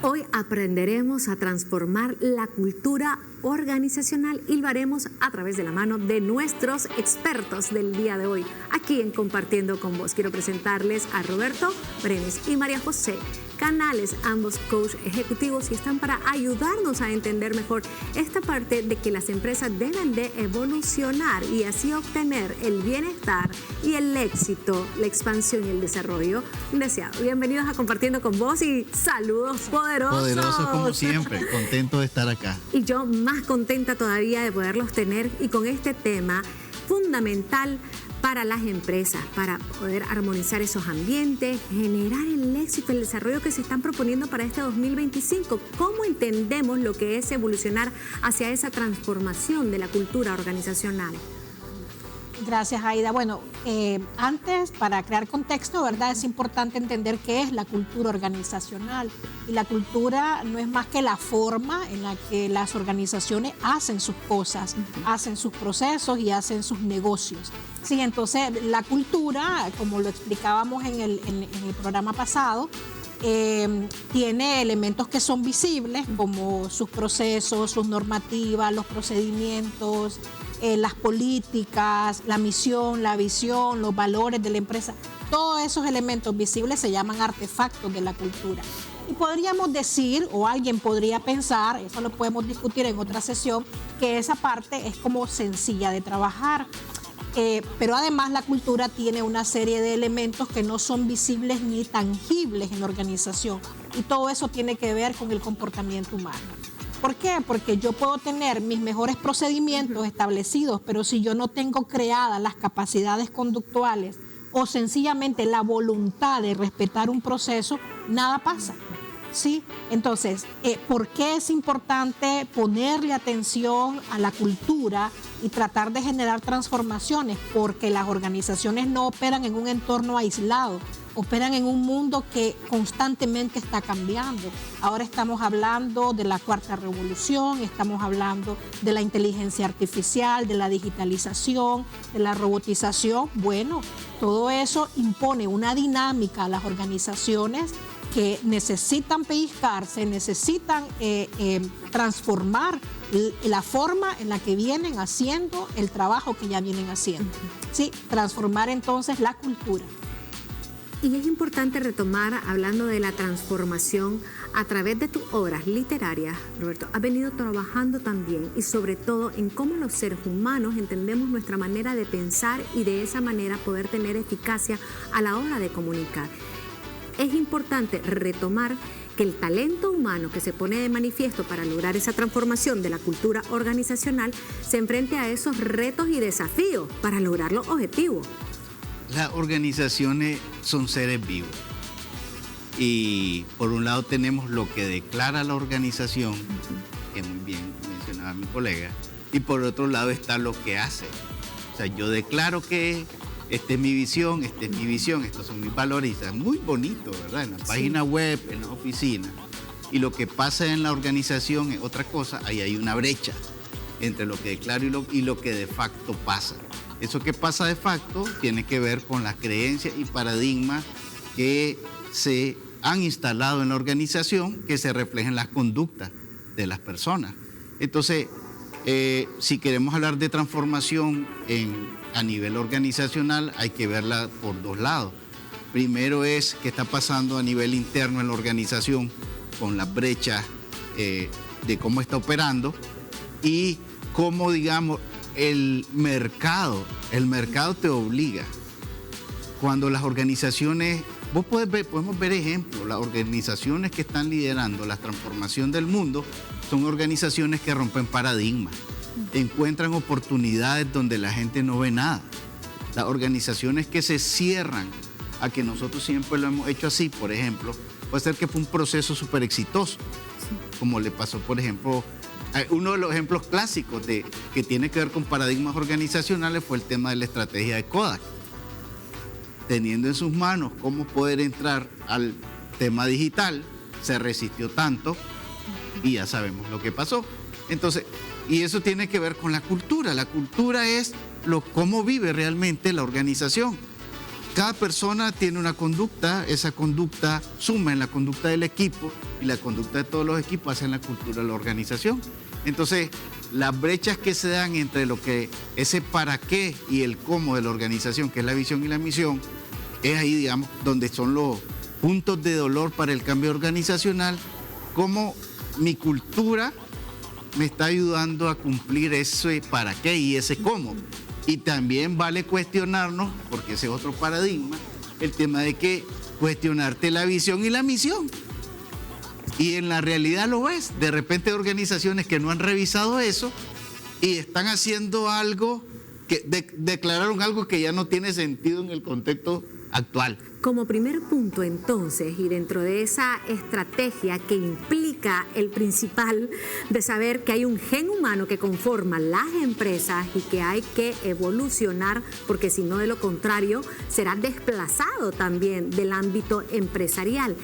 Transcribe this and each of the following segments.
Hoy aprenderemos a transformar la cultura organizacional y lo haremos a través de la mano de nuestros expertos del día de hoy, aquí en Compartiendo con Vos. Quiero presentarles a Roberto Brenes y María José Canales, ambos coach ejecutivos, y están para ayudarnos a entender mejor esta parte de que las empresas deben de evolucionar y así obtener el bienestar y el éxito, la expansión y el desarrollo deseado. Bienvenidos a Compartiendo con Vos y saludos poderosos. Poderosos como siempre, contento de estar acá. Y yo más contenta todavía de poderlos tener y con este tema fundamental para las empresas, para poder armonizar esos ambientes, generar el éxito, el desarrollo que se están proponiendo para este 2025. ¿Cómo entendemos lo que es evolucionar hacia esa transformación de la cultura organizacional? Gracias, Aida. Bueno, antes, para crear contexto, ¿verdad? Es importante entender qué es la cultura organizacional. Y la cultura no es más que la forma en la que las organizaciones hacen sus cosas, hacen sus procesos y hacen sus negocios. Sí, entonces la cultura, como lo explicábamos en el programa pasado, tiene elementos que son visibles, como sus procesos, sus normativas, los procedimientos, las políticas, la misión, la visión, los valores de la empresa. Todos esos elementos visibles se llaman artefactos de la cultura. Y podríamos decir, o alguien podría pensar, eso lo podemos discutir en otra sesión, que esa parte es como sencilla de trabajar. Pero además la cultura tiene una serie de elementos que no son visibles ni tangibles en la organización. Y todo eso tiene que ver con el comportamiento humano. ¿Por qué? Porque yo puedo tener mis mejores procedimientos establecidos, pero si yo no tengo creadas las capacidades conductuales o sencillamente la voluntad de respetar un proceso, nada pasa. ¿Sí? Entonces, ¿por qué es importante ponerle atención a la cultura y tratar de generar transformaciones? Porque las organizaciones no operan en un entorno aislado, operan en un mundo que constantemente está cambiando. Ahora estamos hablando de la cuarta revolución, estamos hablando de la inteligencia artificial, de la digitalización, de la robotización. Bueno, todo eso impone una dinámica a las organizaciones que necesitan pellizcarse, necesitan transformar la forma en la que vienen haciendo el trabajo que ya vienen haciendo. Sí, transformar entonces la cultura. Y es importante retomar, hablando de la transformación, a través de tus obras literarias, Roberto, has venido trabajando también y sobre todo en cómo los seres humanos entendemos nuestra manera de pensar y de esa manera poder tener eficacia a la hora de comunicar. Es importante retomar que el talento humano que se pone de manifiesto para lograr esa transformación de la cultura organizacional se enfrente a esos retos y desafíos para lograr los objetivos. Las organizaciones son seres vivos y por un lado tenemos lo que declara la organización, que muy bien mencionaba mi colega, y por otro lado está lo que hace. O sea, yo declaro que esta es mi visión, estos son mis valores, y es muy bonito, ¿verdad? En la página web, en la oficina. Y lo que pasa en la organización es otra cosa, ahí hay una brecha entre lo que declaro y lo que de facto pasa. Eso que pasa de facto tiene que ver con las creencias y paradigmas que se han instalado en la organización, que se reflejan en las conductas de las personas. Entonces, si queremos hablar de transformación a nivel organizacional, hay que verla por dos lados. Primero es qué está pasando a nivel interno en la organización con las brechas de cómo está operando y cómo, digamos, el mercado te obliga. Cuando las organizaciones, podemos ver ejemplos, las organizaciones que están liderando la transformación del mundo son organizaciones que rompen paradigmas, encuentran oportunidades donde la gente no ve nada. Las organizaciones que se cierran a que nosotros siempre lo hemos hecho así, por ejemplo, puede ser que fue un proceso súper exitoso, como le pasó, por ejemplo, uno de los ejemplos clásicos que tiene que ver con paradigmas organizacionales fue el tema de la estrategia de Kodak. Teniendo en sus manos cómo poder entrar al tema digital, se resistió tanto y ya sabemos lo que pasó. Entonces, y eso tiene que ver con la cultura. La cultura es cómo vive realmente la organización. Cada persona tiene una conducta, esa conducta suma en la conducta del equipo y la conducta de todos los equipos hacen la cultura de la organización. Entonces, las brechas que se dan entre lo que ese para qué y el cómo de la organización, que es la visión y la misión, es ahí, digamos, donde son los puntos de dolor para el cambio organizacional, cómo mi cultura me está ayudando a cumplir ese para qué y ese cómo. Y también vale cuestionarnos, porque ese es otro paradigma, el tema de que cuestionarte la visión y la misión. Y en la realidad lo ves. De repente hay organizaciones que no han revisado eso y están haciendo algo, que declararon algo que ya no tiene sentido en el contexto actual. Como primer punto, entonces, y dentro de esa estrategia que implica el principal de saber que hay un gen humano que conforma las empresas y que hay que evolucionar, porque si no, de lo contrario, será desplazado también del ámbito empresarial.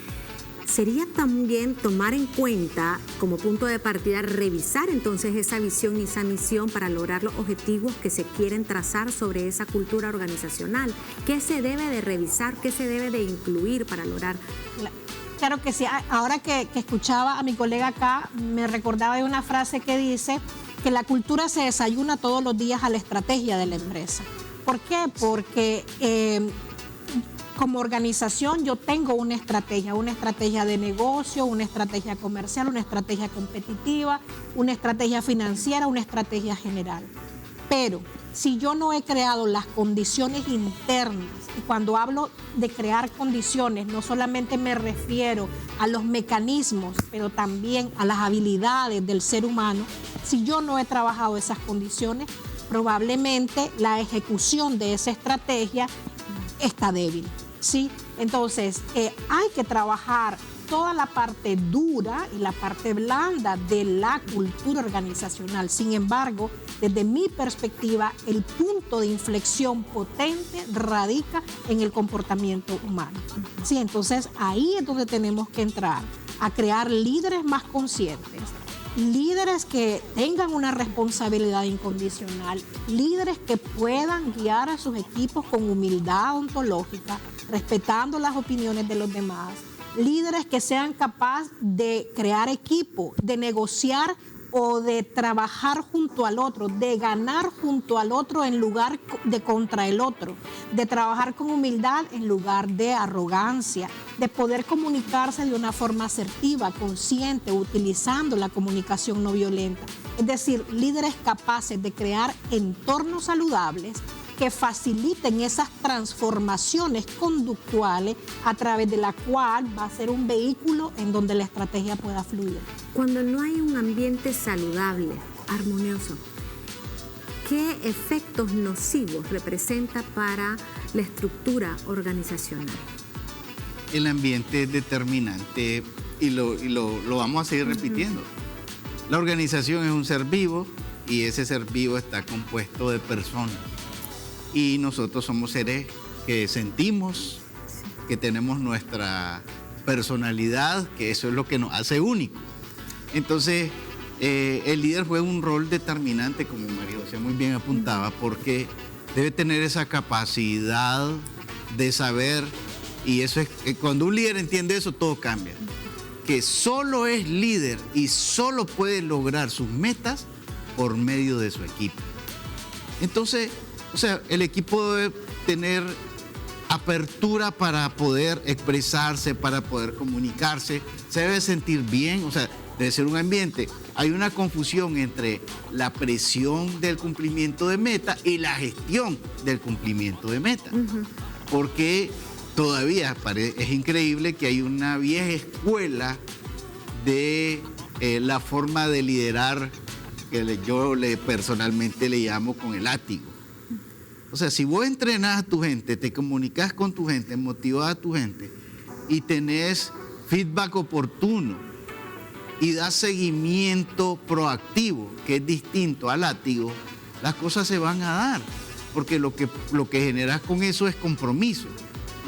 Sería también tomar en cuenta como punto de partida, revisar entonces esa visión y esa misión para lograr los objetivos que se quieren trazar sobre esa cultura organizacional. ¿Qué se debe de revisar? ¿Qué se debe de incluir para lograr? Claro que sí. Ahora que escuchaba a mi colega acá, me recordaba de una frase que dice que la cultura se desayuna todos los días a la estrategia de la empresa. ¿Por qué? Porque como organización yo tengo una estrategia de negocio, una estrategia comercial, una estrategia competitiva, una estrategia financiera, una estrategia general. Pero si yo no he creado las condiciones internas, y cuando hablo de crear condiciones, no solamente me refiero a los mecanismos, pero también a las habilidades del ser humano, si yo no he trabajado esas condiciones, probablemente la ejecución de esa estrategia está débil. ¿Sí? Entonces, hay que trabajar toda la parte dura y la parte blanda de la cultura organizacional. Sin embargo, desde mi perspectiva, el punto de inflexión potente radica en el comportamiento humano. ¿Sí? Entonces, ahí es donde tenemos que entrar a crear líderes más conscientes, líderes que tengan una responsabilidad incondicional, líderes que puedan guiar a sus equipos con humildad ontológica, respetando las opiniones de los demás, líderes que sean capaces de crear equipo, de negociar o de trabajar junto al otro, de ganar junto al otro en lugar de contra el otro, de trabajar con humildad en lugar de arrogancia, de poder comunicarse de una forma asertiva, consciente, utilizando la comunicación no violenta. Es decir, líderes capaces de crear entornos saludables que faciliten esas transformaciones conductuales a través de la cual va a ser un vehículo en donde la estrategia pueda fluir. Cuando no hay un ambiente saludable, armonioso, ¿qué efectos nocivos representa para la estructura organizacional? El ambiente es determinante y lo vamos a seguir repitiendo. La organización es un ser vivo y ese ser vivo está compuesto de personas. Y nosotros somos seres que sentimos, que tenemos nuestra personalidad, que eso es lo que nos hace únicos. Entonces, el líder juega un rol determinante, como María José muy bien apuntaba, porque debe tener esa capacidad de saber, y eso es, cuando un líder entiende eso, todo cambia. Que solo es líder y solo puede lograr sus metas por medio de su equipo. Entonces, o sea, el equipo debe tener apertura para poder expresarse, para poder comunicarse, se debe sentir bien, o sea, debe ser un ambiente. Hay una confusión entre la presión del cumplimiento de meta y la gestión del cumplimiento de meta. Porque todavía es increíble que hay una vieja escuela de la forma de liderar que yo personalmente le llamo con el látigo. O sea, si vos entrenás a tu gente, te comunicas con tu gente, motivás a tu gente y tenés feedback oportuno y das seguimiento proactivo, que es distinto al látigo, las cosas se van a dar, porque lo que generas con eso es compromiso.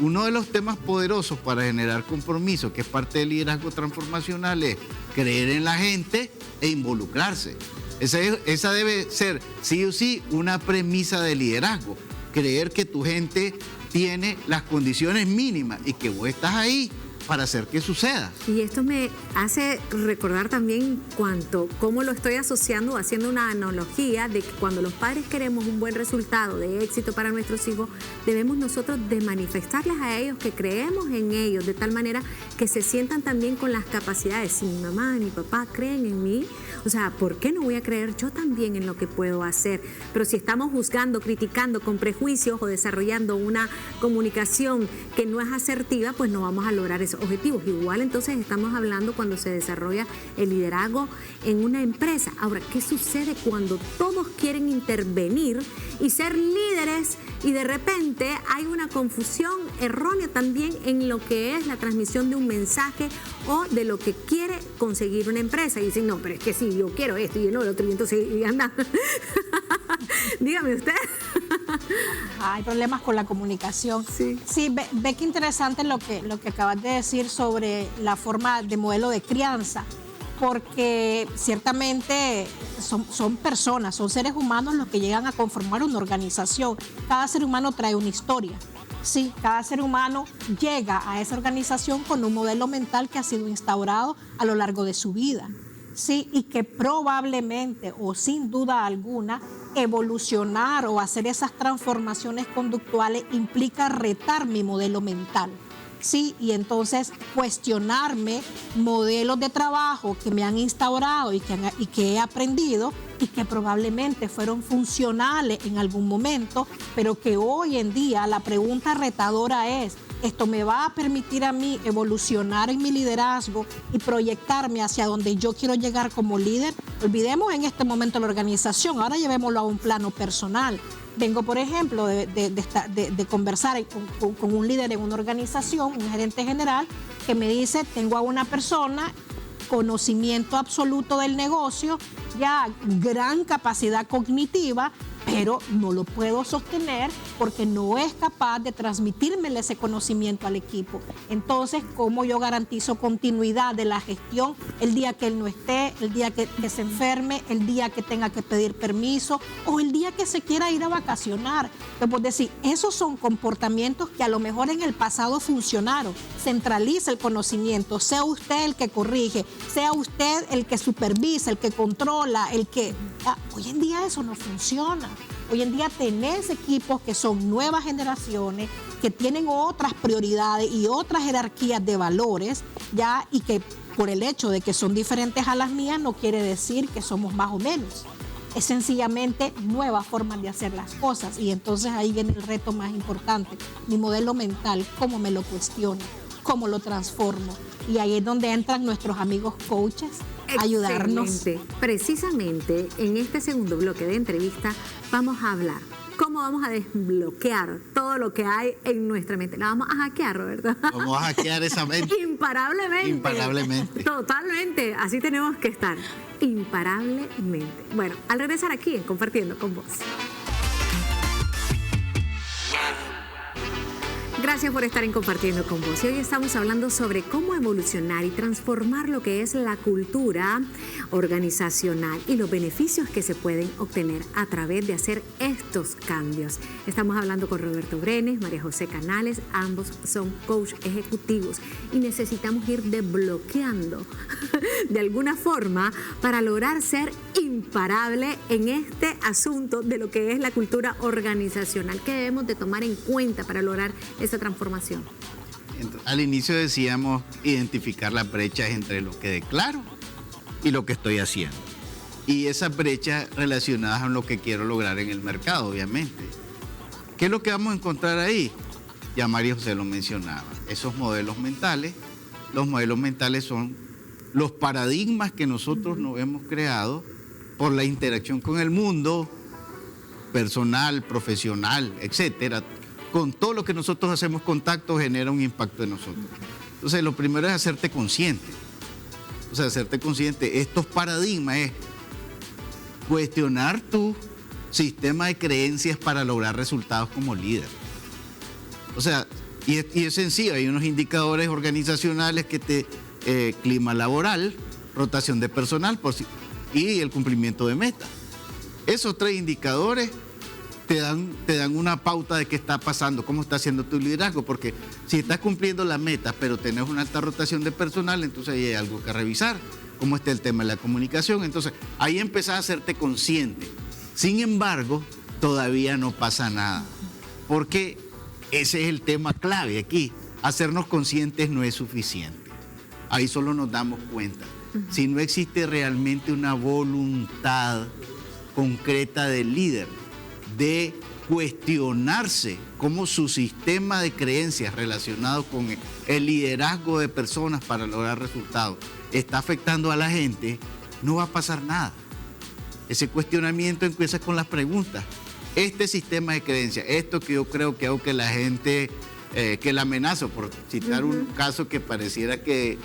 Uno de los temas poderosos para generar compromiso, que es parte del liderazgo transformacional, es creer en la gente e involucrarse. Esa debe ser, sí o sí, una premisa de liderazgo. Creer que tu gente tiene las condiciones mínimas y que vos estás ahí para hacer que suceda. Y esto me hace recordar también cómo lo estoy asociando, haciendo una analogía de que cuando los padres queremos un buen resultado de éxito para nuestros hijos, debemos nosotros de manifestarles a ellos que creemos en ellos, de tal manera que se sientan también con las capacidades. Si mi mamá y mi papá creen en mí, o sea, ¿por qué no voy a creer yo también en lo que puedo hacer? Pero si estamos juzgando, criticando con prejuicios o desarrollando una comunicación que no es asertiva, pues no vamos a lograr esos objetivos. Igual entonces estamos hablando cuando se desarrolla el liderazgo en una empresa. Ahora, ¿qué sucede cuando todos quieren intervenir y ser líderes y de repente hay una confusión errónea también en lo que es la transmisión de un mensaje o de lo que quiere conseguir una empresa? Y dicen, no, pero es que sí, yo quiero esto y no lo otro, y entonces y anda. Dígame usted. Hay problemas con la comunicación. Sí, ve qué interesante lo que acabas de decir sobre la forma de modelo de crianza, porque ciertamente son personas, son seres humanos los que llegan a conformar una organización. Cada ser humano trae una historia. Sí, cada ser humano llega a esa organización con un modelo mental que ha sido instaurado a lo largo de su vida. Sí, y que probablemente o sin duda alguna evolucionar o hacer esas transformaciones conductuales implica retar mi modelo mental. Sí, y entonces cuestionarme modelos de trabajo que me han instaurado y que he aprendido y que probablemente fueron funcionales en algún momento, pero que hoy en día la pregunta retadora es: ¿esto me va a permitir a mí evolucionar en mi liderazgo y proyectarme hacia donde yo quiero llegar como líder? Olvidemos en este momento la organización, ahora llevémoslo a un plano personal. Vengo, por ejemplo, de conversar con un líder en una organización, un gerente general, que me dice: tengo a una persona, conocimiento absoluto del negocio, ya gran capacidad cognitiva, pero no lo puedo sostener porque no es capaz de transmitirme ese conocimiento al equipo. Entonces, ¿cómo yo garantizo continuidad de la gestión el día que él no esté, el día que se enferme, el día que tenga que pedir permiso o el día que se quiera ir a vacacionar? Entonces, decir, esos son comportamientos que a lo mejor en el pasado funcionaron. Centraliza el conocimiento, sea usted el que corrige, sea usted el que supervisa, el que controla, el que... Hoy en día eso no funciona. Hoy en día tenés equipos que son nuevas generaciones, que tienen otras prioridades y otras jerarquías de valores, ya, y que por el hecho de que son diferentes a las mías no quiere decir que somos más o menos. Es sencillamente nuevas formas de hacer las cosas, y entonces ahí viene el reto más importante, mi modelo mental, cómo me lo cuestiono, cómo lo transformo. Y ahí es donde entran nuestros amigos coaches a ayudarnos. Excelente. Precisamente en este segundo bloque de entrevista vamos a hablar cómo vamos a desbloquear todo lo que hay en nuestra mente. La vamos a hackear, Roberto. Vamos a hackear esa mente. Imparablemente. Imparablemente. Totalmente. Así tenemos que estar. Imparablemente. Bueno, al regresar aquí en Compartiendo con Vos. Gracias por estar en Compartiendo con Vos. Y hoy estamos hablando sobre cómo evolucionar y transformar lo que es la cultura organizacional y los beneficios que se pueden obtener a través de hacer estos cambios. Estamos hablando con Roberto Brenes, María José Canales, ambos son coach ejecutivos y necesitamos ir desbloqueando de alguna forma para lograr ser imparable en este asunto de lo que es la cultura organizacional. ¿Qué debemos de tomar en cuenta para lograr esta transformación? Al inicio decíamos identificar las brechas entre lo que declaro y lo que estoy haciendo. Y esas brechas relacionadas con lo que quiero lograr en el mercado, obviamente. ¿Qué es lo que vamos a encontrar ahí? Ya María José lo mencionaba. Esos modelos mentales. Los modelos mentales son los paradigmas que nosotros nos hemos creado por la interacción con el mundo personal, profesional, etcétera. Con todo lo que nosotros hacemos contacto genera un impacto en nosotros. Entonces, lo primero es hacerte consciente. O sea, hacerte consciente. Estos paradigmas es cuestionar tu sistema de creencias para lograr resultados como líder. O sea, y es sencillo. Hay unos indicadores organizacionales que clima laboral, rotación de personal y el cumplimiento de metas. Esos 3 indicadores te dan una pauta de qué está pasando, cómo está haciendo tu liderazgo, porque si estás cumpliendo la meta, pero tenés una alta rotación de personal, entonces ahí hay algo que revisar, cómo está el tema de la comunicación. Entonces ahí empezás a hacerte consciente. Sin embargo, todavía no pasa nada, porque ese es el tema clave aquí. Hacernos conscientes no es suficiente. Ahí solo nos damos cuenta. Si no existe realmente una voluntad concreta del líder de cuestionarse cómo su sistema de creencias relacionado con el liderazgo de personas para lograr resultados está afectando a la gente, no va a pasar nada. Ese cuestionamiento empieza con las preguntas. Este sistema de creencias, esto que yo creo que hago que la gente, que la amenazo, por citar un caso que pareciera que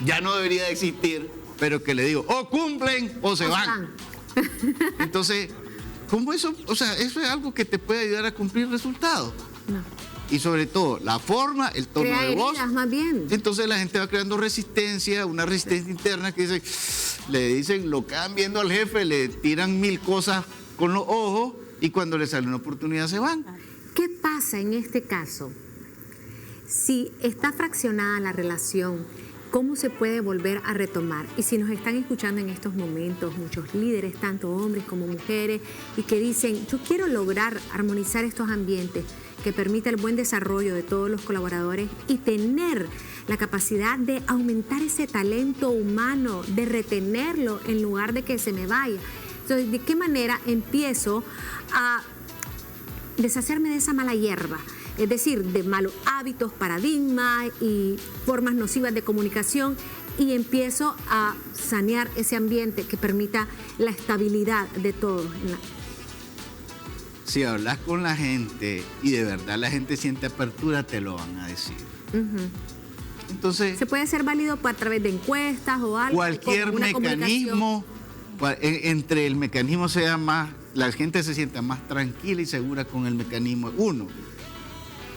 ya no debería de existir, pero que le digo, o cumplen o se van. Entonces, ¿cómo eso? O sea, eso es algo que te puede ayudar a cumplir resultados. No. Y sobre todo, la forma, el tono de voz. Más bien. Entonces la gente va creando resistencia, una resistencia interna que dice, le dicen, lo quedan viendo al jefe, le tiran 1000 cosas con los ojos y cuando le sale una oportunidad se van. ¿Qué pasa en este caso? Si está fraccionada la relación, ¿cómo se puede volver a retomar? Y si nos están escuchando en estos momentos muchos líderes, tanto hombres como mujeres, y que dicen, yo quiero lograr armonizar estos ambientes que permita el buen desarrollo de todos los colaboradores y tener la capacidad de aumentar ese talento humano, de retenerlo en lugar de que se me vaya. Entonces, ¿de qué manera empiezo a deshacerme de esa mala hierba? Es decir, de malos hábitos, paradigmas y formas nocivas de comunicación, y empiezo a sanear ese ambiente que permita la estabilidad de todos. Si hablas con la gente y de verdad la gente siente apertura, te lo van a decir. Entonces, ¿se puede hacer válido a través de encuestas o algo? Cualquier mecanismo, entre el mecanismo sea más, la gente se sienta más tranquila y segura con el mecanismo. Uno,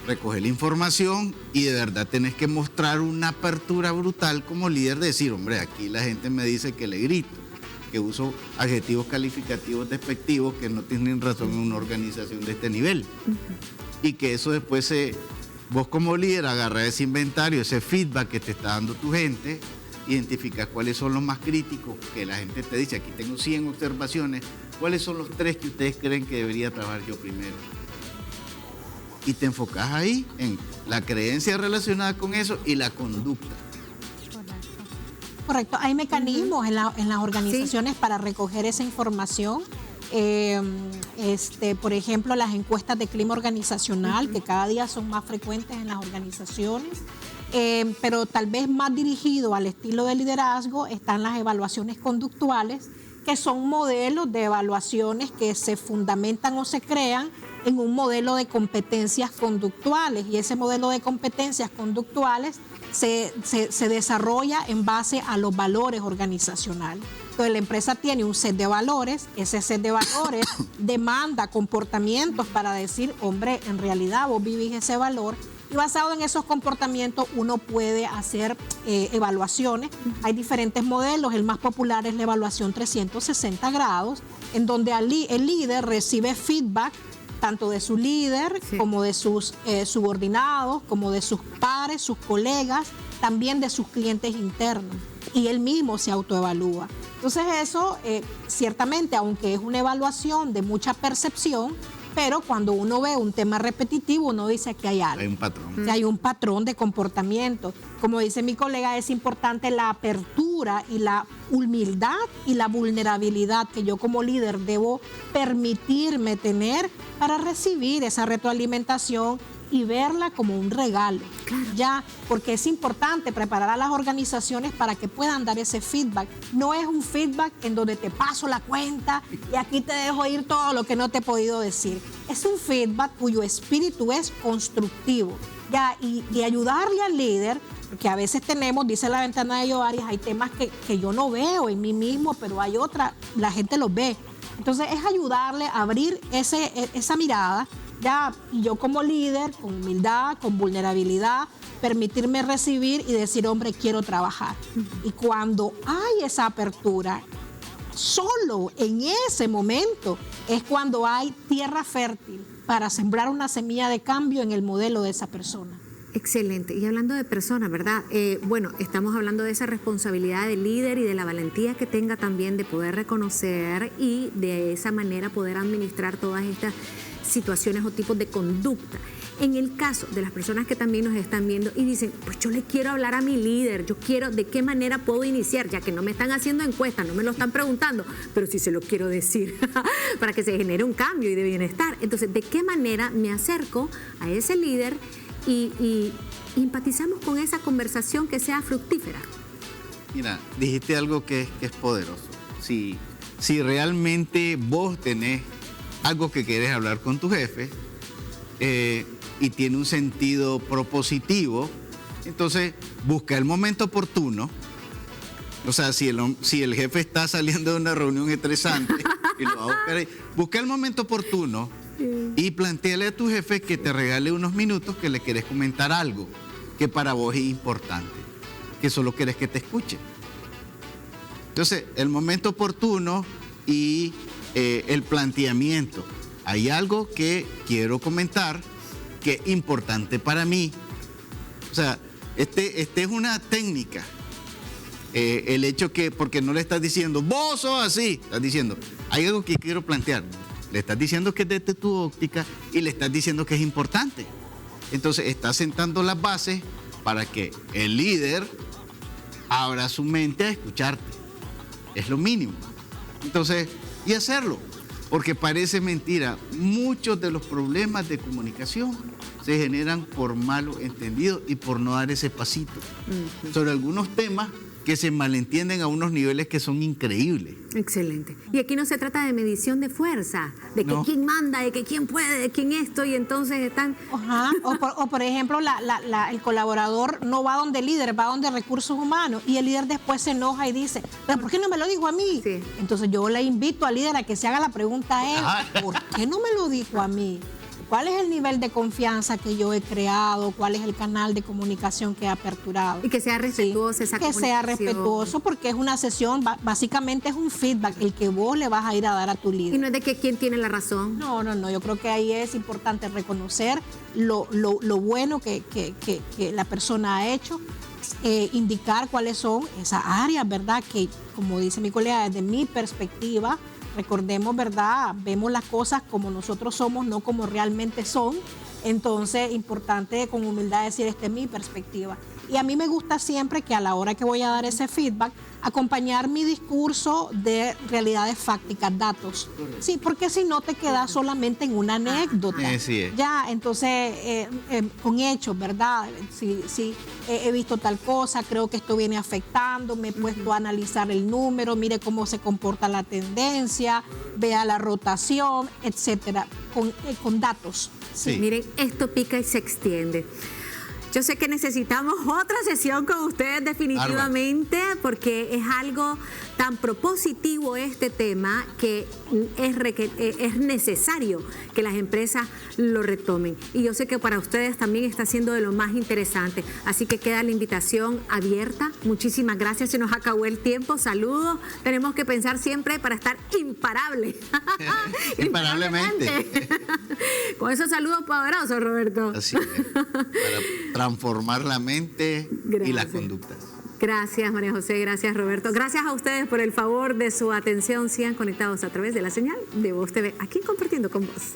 recoger la información y de verdad tenés que mostrar una apertura brutal como líder, de decir, hombre, aquí la gente me dice que le grito, que uso adjetivos calificativos despectivos que no tienen razón en una organización de este nivel. Y que eso después vos como líder agarrás ese inventario, ese feedback que te está dando tu gente, identificas cuáles son los más críticos, que la gente te dice, aquí tengo 100 observaciones, cuáles son los 3 que ustedes creen que debería trabajar yo primero. Y te enfocas ahí en la creencia relacionada con eso y la conducta. Correcto. Hay mecanismos en las organizaciones para recoger esa información. Por ejemplo, las encuestas de clima organizacional, que cada día son más frecuentes en las organizaciones. Pero tal vez más dirigido al estilo de liderazgo están las evaluaciones conductuales, que son modelos de evaluaciones que se fundamentan o se crean en un modelo de competencias conductuales, y ese modelo de competencias conductuales se desarrolla en base a los valores organizacionales. Entonces la empresa tiene un set de valores, ese set de valores demanda comportamientos para decir, hombre, en realidad vos vivís ese valor, y basado en esos comportamientos uno puede hacer evaluaciones. Hay diferentes modelos, el más popular es la evaluación 360 grados, en donde el líder recibe feedback tanto de su líder, como de sus subordinados, como de sus pares, sus colegas, también de sus clientes internos, y él mismo se autoevalúa. Entonces eso, ciertamente, aunque es una evaluación de mucha percepción, pero cuando uno ve un tema repetitivo, uno dice que hay algo. Hay un patrón. Que hay un patrón de comportamiento. Como dice mi colega, es importante la apertura y la humildad y la vulnerabilidad que yo como líder debo permitirme tener para recibir esa retroalimentación y verla como un regalo. Claro. Ya, porque es importante preparar a las organizaciones para que puedan dar ese feedback. No es un feedback en donde te paso la cuenta y aquí te dejo ir todo lo que no te he podido decir. Es un feedback cuyo espíritu es constructivo. Ya, y ayudarle al líder, porque a veces tenemos, dice la ventana de Joaris, hay temas que yo no veo en mí mismo, pero hay otra, la gente los ve. Entonces es ayudarle a abrir esa mirada. Ya, yo como líder, con humildad, con vulnerabilidad, permitirme recibir y decir, hombre, quiero trabajar. Y cuando hay esa apertura, solo en ese momento es cuando hay tierra fértil para sembrar una semilla de cambio en el modelo de esa persona. Excelente. Y hablando de personas, ¿verdad? Bueno, estamos hablando de esa responsabilidad del líder y de la valentía que tenga también de poder reconocer y de esa manera poder administrar todas estas situaciones o tipos de conducta. En el caso de las personas que también nos están viendo y dicen, pues yo le quiero hablar a mi líder, yo quiero, ¿de qué manera puedo iniciar? Ya que no me están haciendo encuestas, no me lo están preguntando, pero sí se lo quiero decir para que se genere un cambio y de bienestar. Entonces, ¿de qué manera me acerco a ese líder y empatizamos con esa conversación que sea fructífera? Mira, dijiste algo que es poderoso. Si realmente vos tenés algo que querés hablar con tu jefe y tiene un sentido propositivo, entonces busca el momento oportuno. O sea, si el jefe está saliendo de una reunión estresante y lo va a buscar ahí, busca el momento oportuno y plantéale a tu jefe que te regale unos minutos que le querés comentar algo que para vos es importante, que solo querés que te escuche. Entonces, el momento oportuno y el planteamiento. Hay algo que quiero comentar que es importante para mí. O sea, este es una técnica. El hecho que, porque no le estás diciendo, vos sos así, estás diciendo, hay algo que quiero plantear. Le estás diciendo que es desde tu óptica y le estás diciendo que es importante. Entonces, estás sentando las bases para que el líder abra su mente a escucharte. Es lo mínimo. Entonces, y hacerlo. Porque parece mentira, muchos de los problemas de comunicación se generan por malos entendidos y por no dar ese pasito. Sobre algunos temas que se malentienden a unos niveles que son increíbles. Excelente. Y aquí no se trata de medición de fuerza, de que quién manda, de que quién puede, de quién esto, y entonces están... Ajá. O por ejemplo, el colaborador no va donde el líder, va donde recursos humanos, y el líder después se enoja y dice, ¿pero por qué no me lo dijo a mí? Sí. Entonces yo le invito al líder a que se haga la pregunta a él, ¿por qué no me lo dijo a mí? ¿Cuál es el nivel de confianza que yo he creado? ¿Cuál es el canal de comunicación que he aperturado? Y que sea respetuosa esa comunicación. Que sea respetuoso, porque es una sesión, básicamente es un feedback, el que vos le vas a ir a dar a tu líder. Y no es de que quién tiene la razón. No, yo creo que ahí es importante reconocer lo bueno que la persona ha hecho, indicar cuáles son esas áreas, ¿verdad? Que, como dice mi colega, desde mi perspectiva, recordemos, ¿verdad? Vemos las cosas como nosotros somos, no como realmente son. Entonces, importante con humildad decir, esta es mi perspectiva. Y a mí me gusta siempre que a la hora que voy a dar ese feedback, acompañar mi discurso de realidades fácticas, datos. Sí, porque si no te quedas solamente en una anécdota. Sí es. Ya, entonces, con hechos, ¿verdad? Sí, he visto tal cosa, creo que esto viene afectando, me he puesto a analizar el número, mire cómo se comporta la tendencia, vea la rotación, etcétera, con datos. Sí. Miren, esto pica y se extiende. Yo sé que necesitamos otra sesión con ustedes definitivamente, porque es algo tan propositivo este tema que es necesario que las empresas lo retomen. Y yo sé que para ustedes también está siendo de lo más interesante. Así que queda la invitación abierta. Muchísimas gracias, se nos acabó el tiempo. Saludos. Tenemos que pensar siempre para estar imparables. Imparablemente. Con esos saludos poderosos, Roberto. Así es. Para transformar la mente y las conductas. Gracias, María José. Gracias, Roberto. Gracias a ustedes por el favor de su atención. Sigan conectados a través de la señal de Voz TV, aquí Compartiendo con Vos.